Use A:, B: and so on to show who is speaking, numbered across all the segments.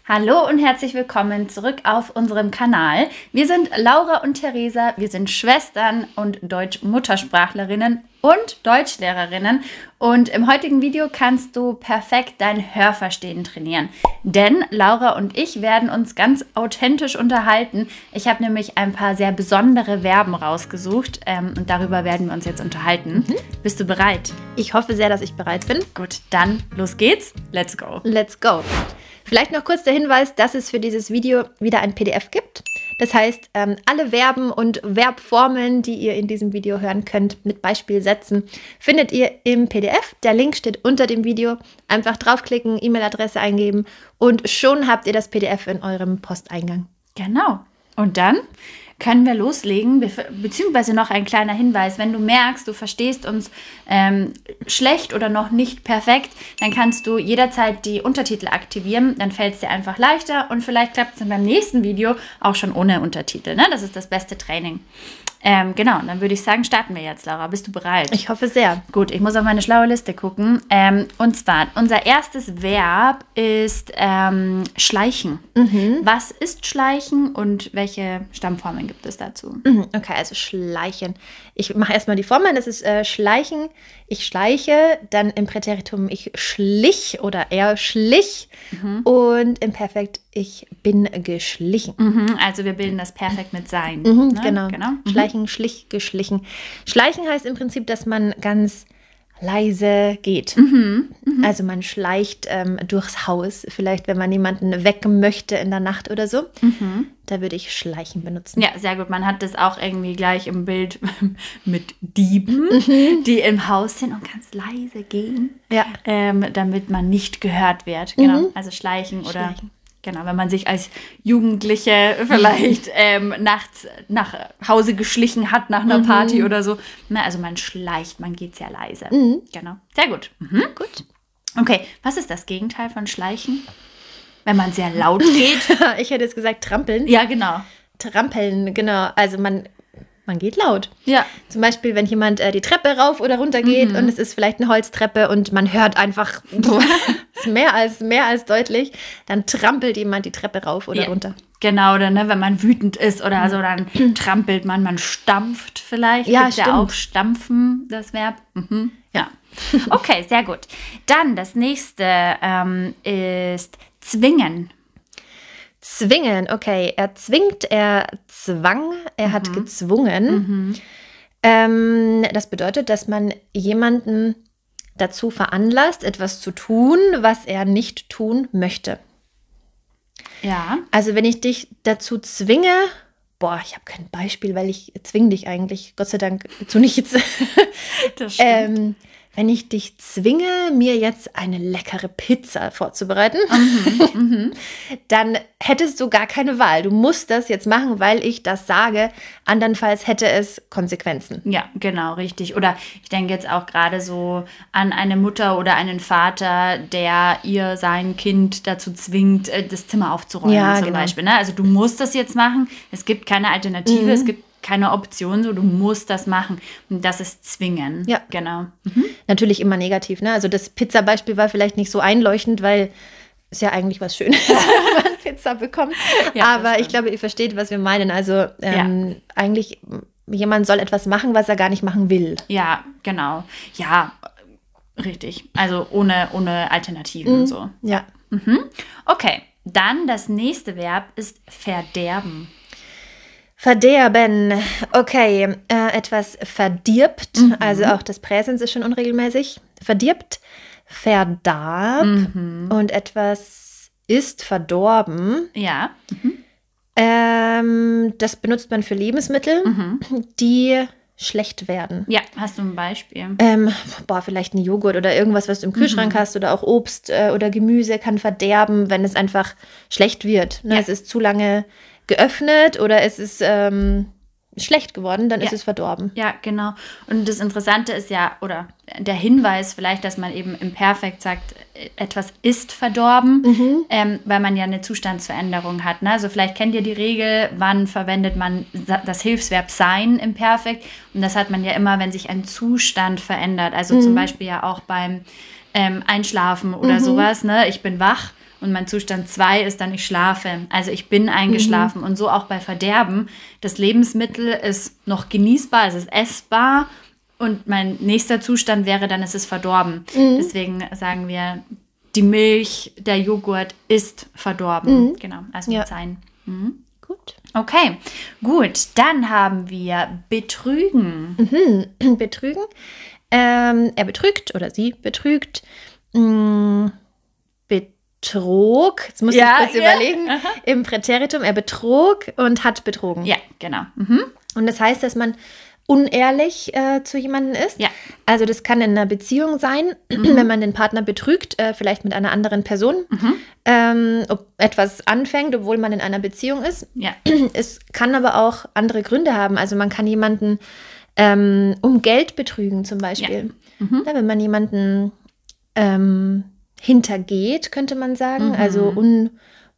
A: Hallo und herzlich willkommen zurück auf unserem Kanal. Wir sind Laura und Theresa, wir sind Schwestern und Deutsch-Muttersprachlerinnen und Deutschlehrerinnen. Und im heutigen Video kannst du perfekt dein Hörverstehen trainieren. Denn Laura und ich werden uns ganz authentisch unterhalten. Ich habe nämlich ein paar sehr besondere Verben rausgesucht und darüber werden wir uns jetzt unterhalten. Bist du bereit?
B: Ich hoffe sehr, dass ich bereit bin.
A: Gut, dann los geht's. Let's go.
B: Let's go. Vielleicht noch kurz der Hinweis, dass es für dieses Video wieder ein PDF gibt. Das heißt, alle Verben und Verbformeln, die ihr in diesem Video hören könnt, mit Beispielsätzen, findet ihr im PDF. Der Link steht unter dem Video. Einfach draufklicken, E-Mail-Adresse eingeben und schon habt ihr das PDF in eurem Posteingang.
A: Genau. Und dann können wir loslegen, beziehungsweise noch ein kleiner Hinweis. Wenn du merkst, du verstehst uns schlecht oder noch nicht perfekt, dann kannst du jederzeit die Untertitel aktivieren. Dann fällt es dir einfach leichter und vielleicht klappt es dann beim nächsten Video auch schon ohne Untertitel. Ne? Das ist das beste Training. Genau, dann würde ich sagen, starten wir jetzt, Laura. Bist du bereit?
B: Ich hoffe sehr.
A: Gut, ich muss auf meine schlaue Liste gucken. Und zwar, unser erstes Verb ist schleichen. Was ist schleichen und welche Stammformen gibt es dazu?
B: Okay, also schleichen. Ich mache erstmal die Formen. Das ist schleichen. Ich schleiche. Dann im Präteritum ich schlich oder er schlich. Und im Perfekt ich bin geschlichen.
A: Also wir bilden das Perfekt mit sein.
B: Ne? Genau. Schleichen, schlich, geschlichen. Schleichen heißt im Prinzip, dass man ganz leise geht. Also man schleicht durchs Haus. Vielleicht, wenn man jemanden wecken möchte in der Nacht oder so. Da würde ich schleichen benutzen.
A: Ja, sehr gut. Man hat das auch irgendwie gleich im Bild mit Dieben, die im Haus sind und ganz leise gehen, damit man nicht gehört wird. Genau. Also schleichen oder... Genau, wenn man sich als Jugendliche vielleicht nachts nach Hause geschlichen hat nach einer Party oder so. Na, also man schleicht, man geht sehr leise. Genau, sehr gut.
B: Gut.
A: Okay, was ist das Gegenteil von schleichen? Wenn man sehr laut geht?
B: Ich hätte jetzt gesagt trampeln.
A: Ja, genau.
B: Trampeln, genau. Also man geht laut.
A: Ja.
B: Zum Beispiel, wenn jemand die Treppe rauf oder runter geht und es ist vielleicht eine Holztreppe und man hört einfach mehr als deutlich, dann trampelt jemand die Treppe rauf oder runter.
A: Genau, oder ne, wenn man wütend ist oder so, dann trampelt man stampft vielleicht.
B: Ja,
A: Gibt's ja auch stampfen, das Verb. Ja. Okay, sehr gut. Dann das nächste ist zwingen.
B: Zwingen, okay. Er zwingt, er zwang, er hat gezwungen. Das bedeutet, dass man jemanden dazu veranlasst, etwas zu tun, was er nicht tun möchte.
A: Ja.
B: Also wenn ich dich dazu zwinge, ich habe kein Beispiel, weil ich zwinge dich eigentlich, Gott sei Dank, zu nichts.
A: Das stimmt.
B: Wenn ich dich zwinge, mir jetzt eine leckere Pizza vorzubereiten, dann hättest du gar keine Wahl. Du musst das jetzt machen, weil ich das sage. Andernfalls hätte es Konsequenzen.
A: Ja, genau, richtig. Oder ich denke jetzt auch gerade so an eine Mutter oder einen Vater, der sein Kind dazu zwingt, das Zimmer aufzuräumen zum Beispiel. Ne? Also du musst das jetzt machen. Es gibt keine Alternative, es gibt keine Option, so du musst das machen. Und das ist zwingen. Ja, genau.
B: Natürlich immer negativ, ne? Also das Pizza-Beispiel war vielleicht nicht so einleuchtend, weil es ja eigentlich was Schönes ist, wenn man Pizza bekommt. Ja, aber ich glaube, ihr versteht, was wir meinen. Also eigentlich, jemand soll etwas machen, was er gar nicht machen will.
A: Ja, genau. Ja, richtig. Also ohne Alternativen und so.
B: Ja.
A: Okay, dann das nächste Verb ist verderben.
B: Verderben, okay, etwas verdirbt, also auch das Präsens ist schon unregelmäßig. Verdirbt, verdarb und etwas ist verdorben.
A: Ja.
B: Das benutzt man für Lebensmittel, die schlecht werden.
A: Ja, hast du ein Beispiel?
B: Vielleicht ein Joghurt oder irgendwas, was du im Kühlschrank hast oder auch Obst oder Gemüse kann verderben, wenn es einfach schlecht wird. Ne? Es ist zu lange geöffnet oder es ist schlecht geworden, dann ist es verdorben.
A: Ja, genau. Und das Interessante ist ja, oder der Hinweis vielleicht, dass man eben im Perfekt sagt, etwas ist verdorben, weil man ja eine Zustandsveränderung hat. Ne? Also vielleicht kennt ihr die Regel, wann verwendet man das Hilfsverb sein im Perfekt. Und das hat man ja immer, wenn sich ein Zustand verändert. Also zum Beispiel ja auch beim Einschlafen oder sowas. Ne? Ich bin wach. Und mein Zustand 2 ist dann, ich schlafe. Also ich bin eingeschlafen. Und so auch bei Verderben. Das Lebensmittel ist noch genießbar, es ist essbar. Und mein nächster Zustand wäre dann, es ist verdorben. Deswegen sagen wir, die Milch, der Joghurt ist verdorben. Genau, also mit sein.
B: Gut.
A: Okay, gut. Dann haben wir betrügen.
B: Betrügen. Er betrügt oder sie betrügt. Betrog. Jetzt muss ich kurz überlegen. Im Präteritum. Er betrog und hat betrogen.
A: Ja, genau.
B: Und das heißt, dass man unehrlich zu jemandem ist.
A: Ja.
B: Also das kann in einer Beziehung sein, wenn man den Partner betrügt, vielleicht mit einer anderen Person, ob etwas anfängt, obwohl man in einer Beziehung ist.
A: Ja.
B: Es kann aber auch andere Gründe haben. Also man kann jemanden um Geld betrügen zum Beispiel. Ja, wenn man jemanden hintergeht, könnte man sagen, also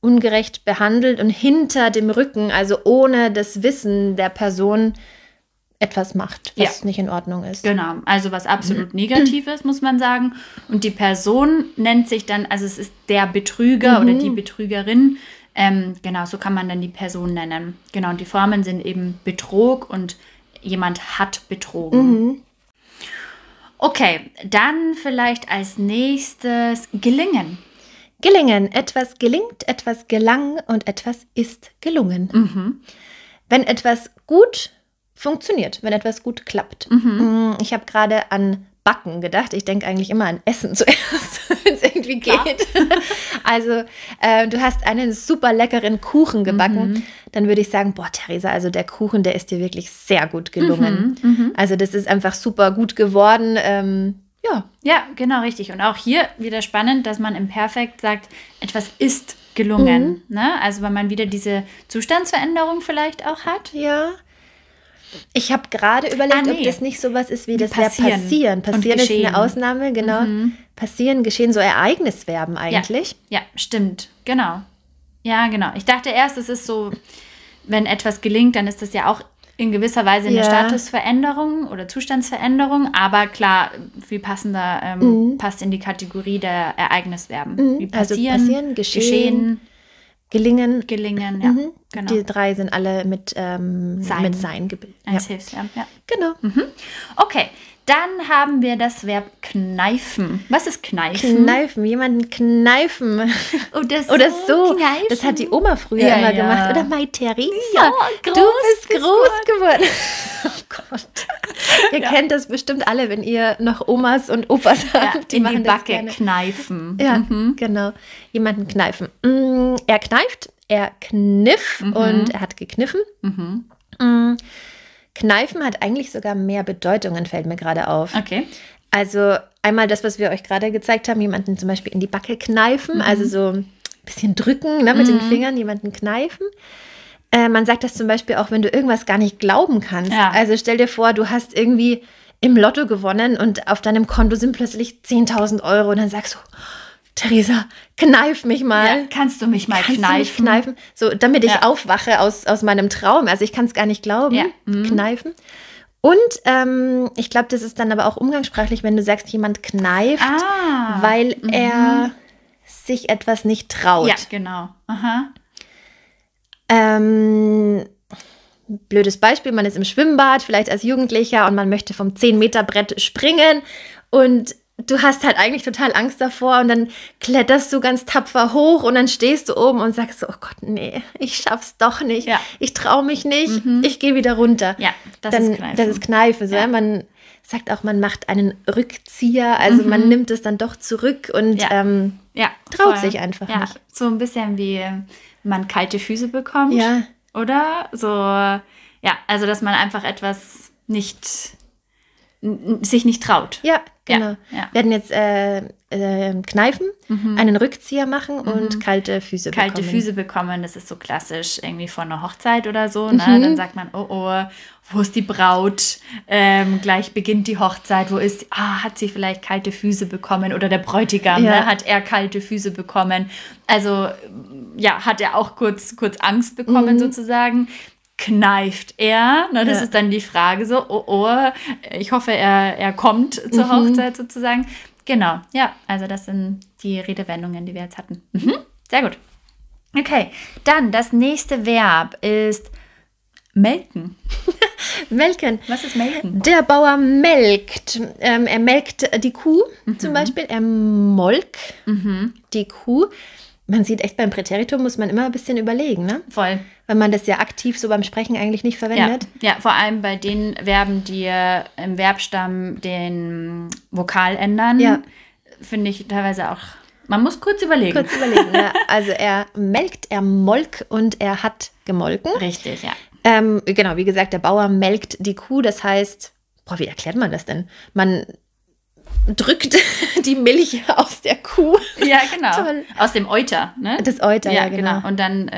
B: ungerecht behandelt und hinter dem Rücken, also ohne das Wissen der Person etwas macht, was nicht in Ordnung ist.
A: Genau, also was absolut Negatives, muss man sagen. Und die Person nennt sich dann, also es ist der Betrüger oder die Betrügerin. Genau, so kann man dann die Person nennen. Genau, und die Formen sind eben Betrug und jemand hat betrogen. Okay, dann vielleicht als nächstes gelingen.
B: Gelingen, etwas gelingt, etwas gelang und etwas ist gelungen. Wenn etwas gut funktioniert, wenn etwas gut klappt. Ich habe gerade an Backen gedacht. Ich denke eigentlich immer an Essen zuerst, wenn es irgendwie geht. Also du hast einen super leckeren Kuchen gebacken. Dann würde ich sagen, boah, Theresa, also der Kuchen, der ist dir wirklich sehr gut gelungen. Also das ist einfach super gut geworden.
A: Ja, genau, richtig. Und auch hier wieder spannend, dass man im Perfekt sagt, etwas ist gelungen. Ne? Also weil man wieder diese Zustandsveränderung vielleicht auch hat.
B: Ja. Ich habe gerade überlegt, ob das nicht sowas ist wie das Passieren. Passieren ist eine Ausnahme, genau. Passieren, geschehen, so Ereignisverben eigentlich.
A: Ja, stimmt, genau. Ja, genau. Ich dachte erst, es ist so, wenn etwas gelingt, dann ist das ja auch in gewisser Weise eine Statusveränderung oder Zustandsveränderung. Aber klar, viel passender passt in die Kategorie der Ereignisverben. Wie passieren, geschehen, gelingen, ja. Genau.
B: Die drei sind alle mit Sein gebildet.
A: Als Hilfsverb, ja.
B: Genau.
A: Okay, dann haben wir das Verb kneifen. Was ist kneifen?
B: Kneifen, jemanden kneifen.
A: Oder
B: so.
A: Kneifen.
B: Das hat die Oma früher immer gemacht. Oder Mai Theresa,
A: du
B: bist groß geworden. Oh Gott. Ihr kennt das bestimmt alle, wenn ihr noch Omas und Opas habt.
A: Die in die Backe kneifen.
B: Ja, genau. Jemanden kneifen. Er kneift, er kniff und er hat gekniffen. Kneifen hat eigentlich sogar mehr Bedeutungen, fällt mir gerade auf.
A: Okay.
B: Also einmal das, was wir euch gerade gezeigt haben, jemanden zum Beispiel in die Backe kneifen, also so ein bisschen drücken, ne, mit den Fingern, jemanden kneifen. Man sagt das zum Beispiel auch, wenn du irgendwas gar nicht glauben kannst. Ja. Also stell dir vor, du hast irgendwie im Lotto gewonnen und auf deinem Konto sind plötzlich 10.000 € und dann sagst du, Theresa, kneif mich mal.
A: Ja, kannst du mich mal kneifen?
B: So, damit ich aufwache aus meinem Traum. Also ich kann es gar nicht glauben. Ja. Kneifen. Und ich glaube, das ist dann aber auch umgangssprachlich, wenn du sagst, jemand kneift, weil er sich etwas nicht traut.
A: Ja, genau.
B: Blödes Beispiel, man ist im Schwimmbad, vielleicht als Jugendlicher und man möchte vom 10-Meter-Brett springen und du hast halt eigentlich total Angst davor und dann kletterst du ganz tapfer hoch und dann stehst du oben und sagst so, oh Gott, nee, ich schaff's doch nicht, ich traue mich nicht, ich gehe wieder runter.
A: Ja, das ist Kneifen.
B: Das ist Kneifen. So, man sagt auch, man macht einen Rückzieher, also man nimmt es dann doch zurück und traut sich einfach nicht.
A: So ein bisschen wie man kalte Füße bekommt, oder? So, also dass man einfach etwas sich nicht traut.
B: Ja, genau. Wir werden jetzt kneifen, einen Rückzieher machen und kalte Füße bekommen.
A: Kalte Füße bekommen, das ist so klassisch irgendwie vor einer Hochzeit oder so. Ne? Dann sagt man, oh, wo ist die Braut? Gleich beginnt die Hochzeit. Wo ist, hat sie vielleicht kalte Füße bekommen? Oder der Bräutigam, ne? Hat er kalte Füße bekommen? Also, hat er auch kurz Angst bekommen sozusagen. Kneift er? Ne, das ist dann die Frage so, ich hoffe, er kommt zur Hochzeit sozusagen. Genau, also das sind die Redewendungen, die wir jetzt hatten. Sehr gut. Okay, dann das nächste Verb ist melken.
B: Melken.
A: Was ist melken?
B: Der Bauer melkt. Er melkt die Kuh zum Beispiel. Er molk die Kuh. Man sieht echt, beim Präteritum muss man immer ein bisschen überlegen, ne?
A: Voll.
B: Weil man das ja aktiv so beim Sprechen eigentlich nicht verwendet.
A: Ja, vor allem bei den Verben, die im Verbstamm den Vokal ändern, finde ich teilweise auch, man muss kurz überlegen.
B: Ja. Also er melkt, er molk und er hat gemolken.
A: Richtig, ja.
B: Genau, wie gesagt, der Bauer melkt die Kuh. Das heißt, wie erklärt man das denn? Man drückt die Milch aus der Kuh.
A: Ja, genau.
B: Toll.
A: Aus dem Euter, ne?
B: Das Euter, ja, genau.
A: Und dann,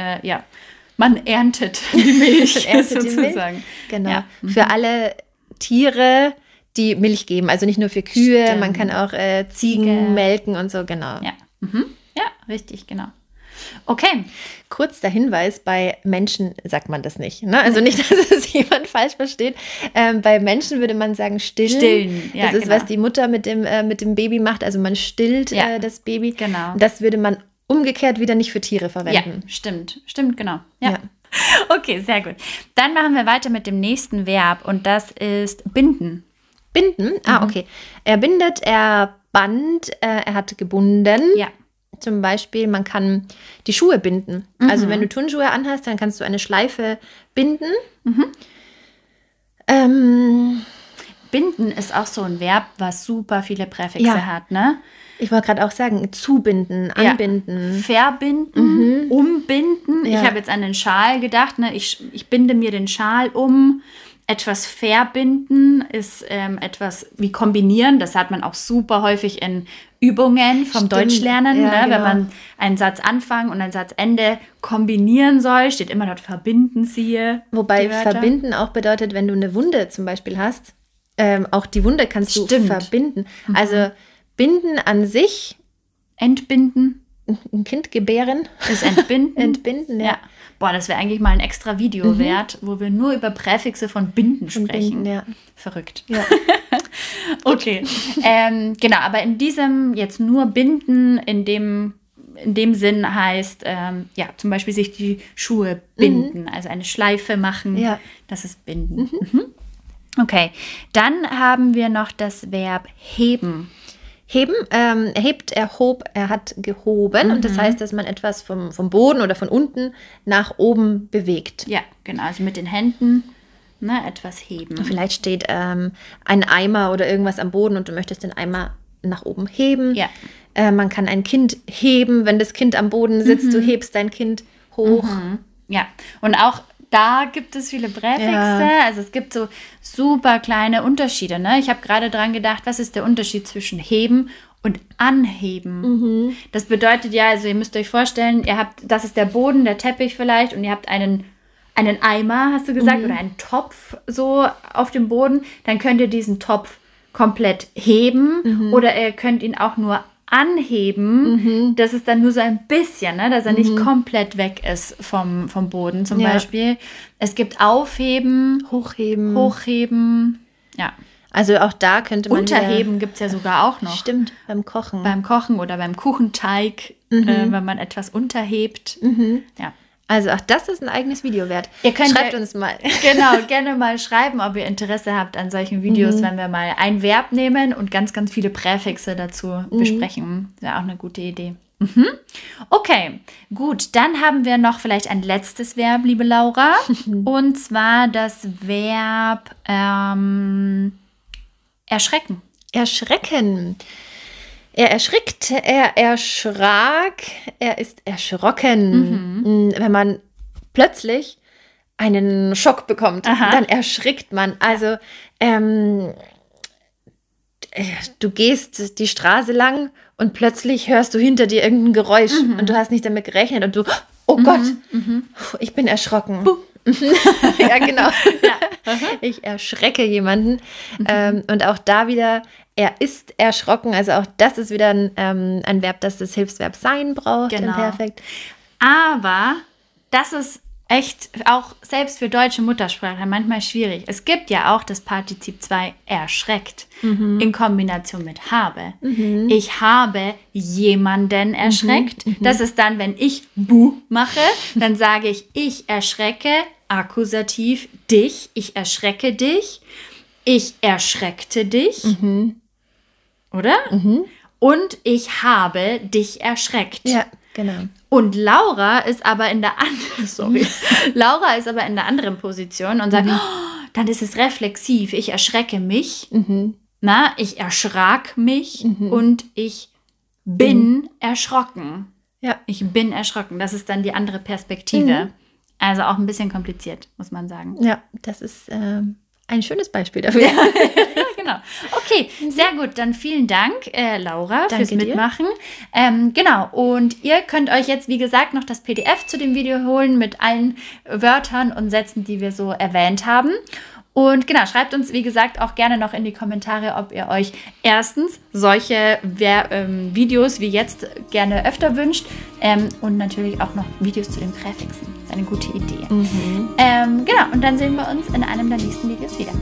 A: man erntet die Milch sozusagen.
B: Genau.
A: Ja.
B: Für alle Tiere, die Milch geben. Also nicht nur für Kühe,
A: Stimmt.
B: man kann auch Ziegen melken und so, genau.
A: Ja. Ja, richtig, genau. Okay.
B: Kurz der Hinweis, bei Menschen sagt man das nicht. Ne? Also nicht, dass es jemand falsch versteht. Bei Menschen würde man sagen stillen.
A: Stillen, ja,
B: das ist,
A: genau.
B: was die Mutter mit dem Baby macht. Also man stillt das Baby.
A: Genau.
B: Das würde man umgekehrt wieder nicht für Tiere verwenden.
A: Ja, stimmt, genau. Ja. Okay, sehr gut. Dann machen wir weiter mit dem nächsten Verb und das ist binden.
B: Binden? Okay. Er bindet, er band, er hat gebunden.
A: Ja.
B: Zum Beispiel, man kann die Schuhe binden. Also wenn du Turnschuhe anhast, dann kannst du eine Schleife binden.
A: Binden ist auch so ein Verb, was super viele Präfixe hat, ne?
B: Ich wollte gerade auch sagen, zubinden, anbinden.
A: Verbinden, umbinden.
B: Ja.
A: Ich habe jetzt an den Schal gedacht, ne? Ich binde mir den Schal um. Etwas verbinden ist etwas wie kombinieren. Das hat man auch super häufig in Übungen vom Deutschlernen.
B: Ja,
A: ne?
B: genau.
A: Wenn man einen Satz Anfang und einen Satz Ende kombinieren soll, steht immer dort verbinden siehe.
B: Wobei
A: die Wörter.
B: verbinden auch bedeutet, wenn du eine Wunde zum Beispiel hast, auch die Wunde kannst du verbinden. Also binden an sich,
A: Entbinden
B: ein Kind gebären.
A: ist entbinden.
B: Entbinden, ja.
A: Boah, das wäre eigentlich mal ein extra Video wert, wo wir nur über Präfixe von Binden sprechen.
B: Binden, ja.
A: Verrückt.
B: Ja.
A: Okay. Genau, aber in diesem jetzt nur Binden, in dem Sinn heißt, zum Beispiel sich die Schuhe binden, also eine Schleife machen.
B: Ja.
A: Das ist Binden. Okay, dann haben wir noch das Verb heben.
B: Heben, er hebt, er hob, er hat gehoben. Und das heißt, dass man etwas vom Boden oder von unten nach oben bewegt.
A: Ja, genau, also mit den Händen etwas heben.
B: Vielleicht steht ein Eimer oder irgendwas am Boden und du möchtest den Eimer nach oben heben.
A: Ja.
B: Man kann ein Kind heben, wenn das Kind am Boden sitzt. Du hebst dein Kind hoch.
A: Ja, und auch da gibt es viele Präfixe.
B: Ja.
A: Also es gibt so super kleine Unterschiede. Ne? Ich habe gerade dran gedacht, was ist der Unterschied zwischen heben und anheben? Das bedeutet ja, also ihr müsst euch vorstellen, das ist der Boden, der Teppich vielleicht und ihr habt einen Eimer, hast du gesagt, oder einen Topf so auf dem Boden. Dann könnt ihr diesen Topf komplett heben oder ihr könnt ihn auch nur anheben, das ist dann nur so ein bisschen, ne, dass er nicht komplett weg ist vom Boden zum Beispiel. Es gibt Aufheben, Hochheben, ja.
B: Also auch da könnte man
A: Unterheben gibt es ja sogar auch noch.
B: Stimmt, beim Kochen.
A: Beim Kochen oder beim Kuchenteig, wenn man etwas unterhebt. Ja.
B: Also auch das ist ein eigenes Video wert.
A: Schreibt
B: uns mal.
A: Genau, gerne mal schreiben, ob ihr Interesse habt an solchen Videos, wenn wir mal ein Verb nehmen und ganz, ganz viele Präfixe dazu besprechen. Wäre auch eine gute Idee. Okay, gut. Dann haben wir noch vielleicht ein letztes Verb, liebe Laura. Und zwar das Verb erschrecken.
B: Erschrecken. Er erschrickt, er erschrak, er ist erschrocken. Wenn man plötzlich einen Schock bekommt, dann erschrickt man. Also du gehst die Straße lang und plötzlich hörst du hinter dir irgendein Geräusch und du hast nicht damit gerechnet und du, oh Gott, ich bin erschrocken. Ja, genau. Ich erschrecke jemanden. Und auch da wieder, er ist erschrocken. Also auch das ist wieder ein Verb, das das Hilfsverb sein braucht im Perfekt.
A: Aber das ist echt auch selbst für deutsche Muttersprachler manchmal schwierig. Es gibt ja auch das Partizip 2 erschreckt in Kombination mit habe. Ich habe jemanden erschreckt. Das ist dann, wenn ich buh mache, dann sage ich erschrecke, Akkusativ, dich, ich erschrecke dich, ich erschreckte dich, oder? Und ich habe dich erschreckt.
B: Ja, genau.
A: Und Laura ist aber in der Laura ist aber in der anderen Position und sagt, dann ist es reflexiv. Ich erschrecke mich, ich erschrak mich und ich bin erschrocken.
B: Ja.
A: Ich bin erschrocken. Das ist dann die andere Perspektive. Also auch ein bisschen kompliziert, muss man sagen.
B: Ja, das ist ein schönes Beispiel dafür.
A: Ja, genau. Okay, sehr gut. Dann vielen Dank, Laura, fürs Mitmachen. Genau. Und ihr könnt euch jetzt, wie gesagt, noch das PDF zu dem Video holen mit allen Wörtern und Sätzen, die wir so erwähnt haben. Und genau, schreibt uns, wie gesagt, auch gerne noch in die Kommentare, ob ihr euch erstens solche Videos wie jetzt gerne öfter wünscht und natürlich auch noch Videos zu den Präfixen. Das ist eine gute Idee. Genau, und dann sehen wir uns in einem der nächsten Videos wieder.